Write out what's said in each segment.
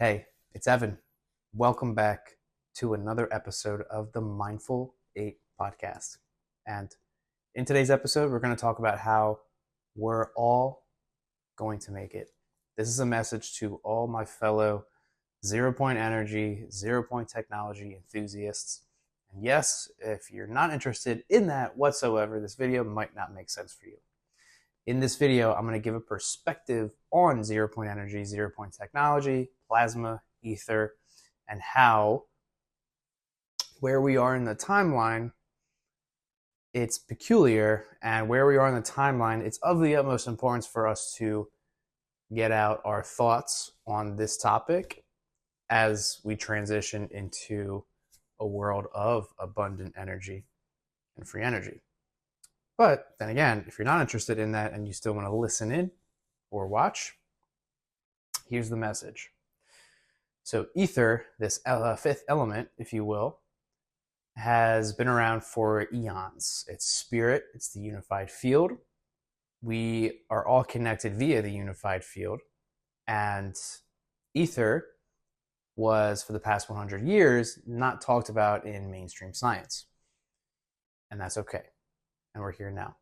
Hey, it's Evan. Welcome back to another episode of the Mindful 8 podcast. And in today's episode, we're going to talk about how we're all going to make it. This is a message to all my fellow 0 point energy, 0 point technology enthusiasts. And yes, if you're not interested in that whatsoever, this video might not make sense for you. In this video, I'm going to give a perspective on 0 point energy, 0 point technology, plasma, ether, and how where we are in the timeline, it's peculiar, and where we are in the timeline, it's of the utmost importance for us to get out our thoughts on this topic as we transition into a world of abundant energy and free energy. But then again, if you're not interested in that and you still want to listen in or watch, here's the message. So ether, this fifth element, if you will, has been around for eons. It's spirit, it's the unified field. We are all connected via the unified field. And ether was, for the past 100 years, not talked about in mainstream science. And that's okay. And we're here now.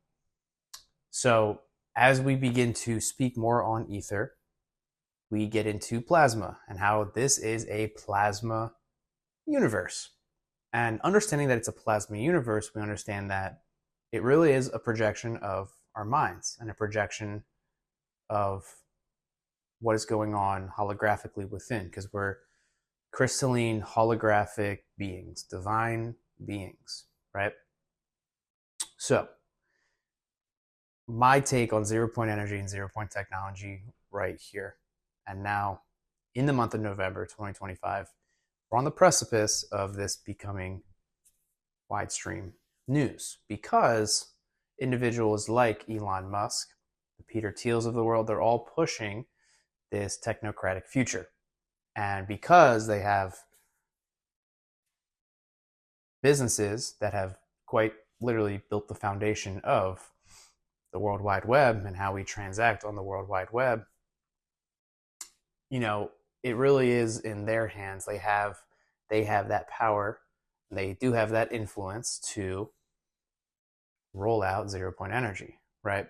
So as we begin to speak more on ether, we get into plasma and how this is a plasma universe. And understanding that it's a plasma universe, we understand that it really is a projection of our minds and a projection of what is going on holographically within, because we're crystalline holographic beings, divine beings, right? So my take on 0 point energy and 0 point technology right here and now, in the month of November 2025, we're on the precipice of this becoming widestream news, because individuals like Elon Musk, the Peter Thiels of the world, they're all pushing this technocratic future. And because they have businesses that have quite literally built the foundation of the World Wide Web and how we transact on the World Wide Web, it really is in their hands. They have that power. They do have that influence to roll out 0 point energy, right?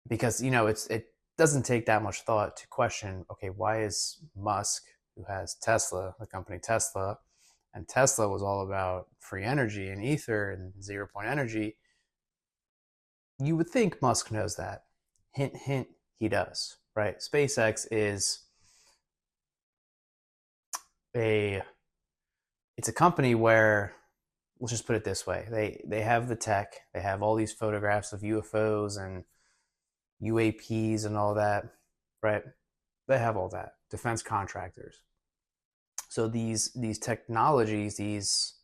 Because, it doesn't take that much thought to question, okay, why is Musk, who has Tesla, the company Tesla, and Tesla was all about free energy and ether and 0 point energy, you would think Musk knows that. Hint, hint, he does, right? SpaceX is it's a company where, let's just put it this way, they have the tech, they have all these photographs of UFOs and UAPs and all that, right? They have all that. Defense contractors. So these technologies, these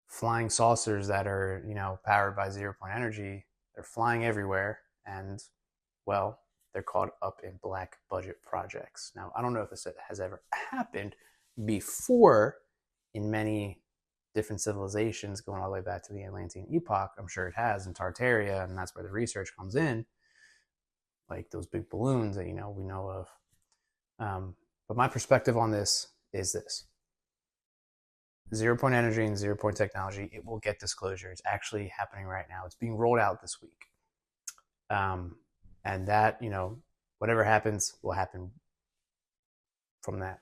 flying saucers that are, powered by 0 point energy, they're flying everywhere, and, well, they're caught up in black budget projects. Now, I don't know if this has ever happened before in many different civilizations going all the way back to the Atlantean epoch. I'm sure it has in Tartaria, and that's where the research comes in, like those big balloons that we know of. But my perspective on this is this: 0 point energy and 0 point technology, it will get disclosure. It's actually happening right now. It's being rolled out this week. And that, whatever happens will happen from that.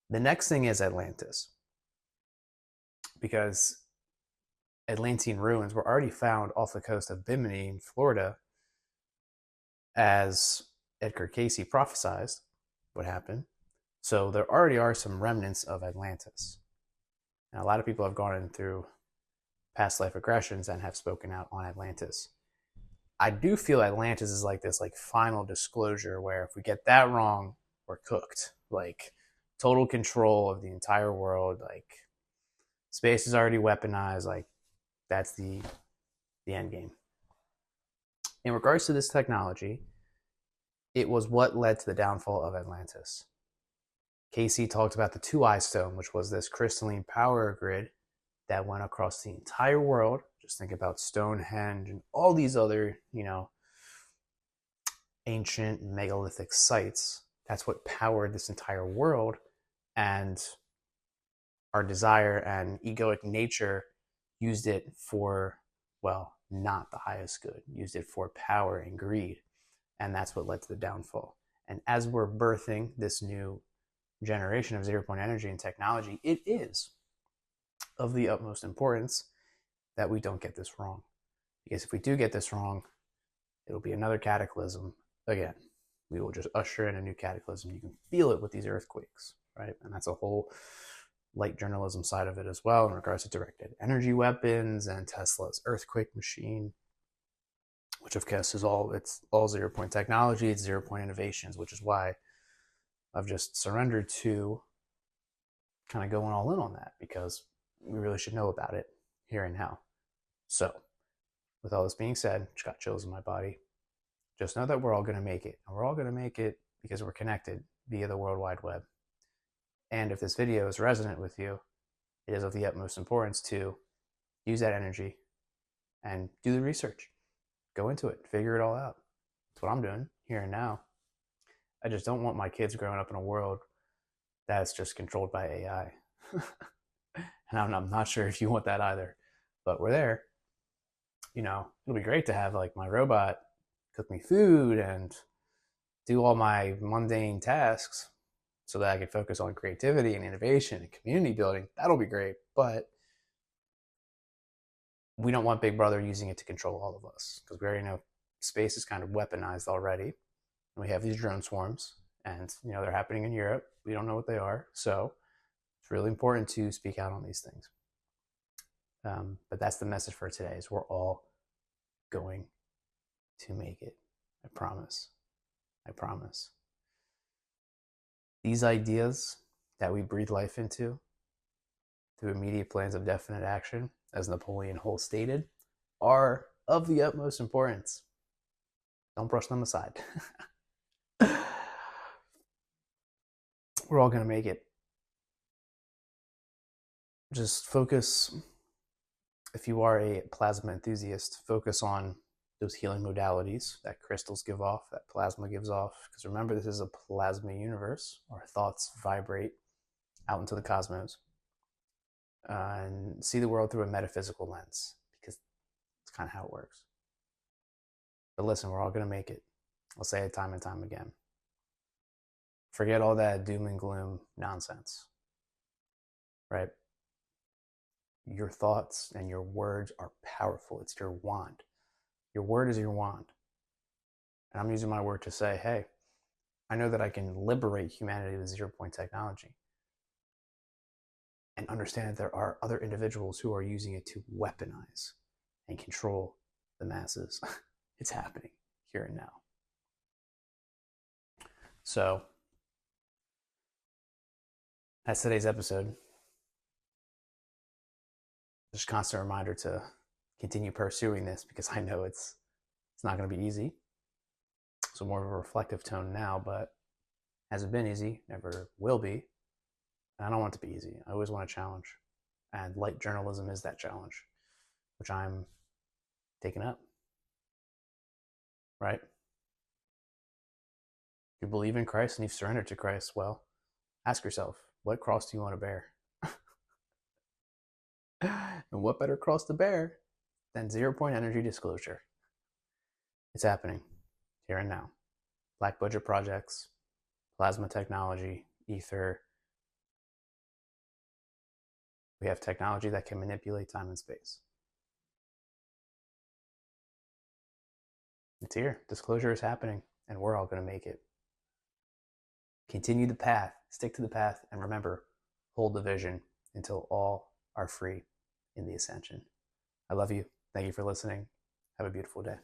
The next thing is Atlantis, because Atlantean ruins were already found off the coast of Bimini in Florida, as Edgar Cayce prophesied would happen. So there already are some remnants of Atlantis. Now, a lot of people have gone in through past life regressions and have spoken out on Atlantis. I do feel Atlantis is like this final disclosure where if we get that wrong, we're cooked. Total control of the entire world. Space is already weaponized. That's the end game. In regards to this technology, it was what led to the downfall of Atlantis. Cayce talked about the two-eye stone, which was this crystalline power grid that went across the entire world. Just think about Stonehenge and all these other, ancient megalithic sites That's what powered this entire world, and our desire and egoic nature used it for, well, not the highest good, used it for power and greed. And that's what led to the downfall. And as we're birthing this new generation of zero point energy and technology, it is of the utmost importance that we don't get this wrong. Because if we do get this wrong, it'll be another cataclysm again. We will just usher in a new cataclysm. You can feel it with these earthquakes, right? And that's a whole light journalism side of it as well in regards to directed energy weapons and Tesla's earthquake machine, which of course is it's all 0 point technology, it's 0 point innovations, which is why I've just surrendered to kind of going all in on that, because we really should know about it here and now. So with all this being said, just got chills in my body. Just know that we're all going to make it, and we're all going to make it because we're connected via the World Wide Web. And if this video is resonant with you, it is of the utmost importance to use that energy and do the research. Go into it, figure it all out. That's what I'm doing here and now. I just don't want my kids growing up in a world that's just controlled by AI. And I'm not sure if you want that either, but we're there. You know, it'll be great to have like my robot cook me food and do all my mundane tasks so that I can focus on creativity and innovation and community building. That'll be great. But we don't want Big Brother using it to control all of us, because we already know space is kind of weaponized already. And we have these drone swarms, and you know they're happening in Europe. We don't know what they are. So it's really important to speak out on these things. But that's the message for today, is we're all going to make it. I promise. I promise. These ideas that we breathe life into through immediate plans of definite action, as Napoleon Hill stated, are of the utmost importance. Don't brush them aside. We're all going to make it. Just focus, if you are a plasma enthusiast, focus on those healing modalities that crystals give off, that plasma gives off. Because remember, this is a plasma universe. Our thoughts vibrate out into the cosmos. And see the world through a metaphysical lens, because it's kind of how it works. But listen, we're all going to make it. I'll say it time and time again. Forget all that doom and gloom nonsense, right? Your thoughts and your words are powerful. It's your wand. Your word is your wand. And I'm using my word to say, hey, I know that I can liberate humanity with 0 point technology, and understand that there are other individuals who are using it to weaponize and control the masses. It's happening here and now. So that's today's episode. Just a constant reminder to continue pursuing this, because I know it's not going to be easy. So more of a reflective tone now, but hasn't been easy, never will be. And I don't want it to be easy. I always want a challenge. And light journalism is that challenge, which I'm taking up. Right? If you believe in Christ and you've surrendered to Christ, well, ask yourself, what cross do you want to bear? And what better cross to bear than 0 point energy disclosure? It's happening here and now. Black budget projects, plasma technology, ether. We have technology that can manipulate time and space. It's here. Disclosure is happening, and we're all going to make it. Continue the path, stick to the path, and remember, hold the vision until all are free in the ascension. I love you. Thank you for listening. Have a beautiful day.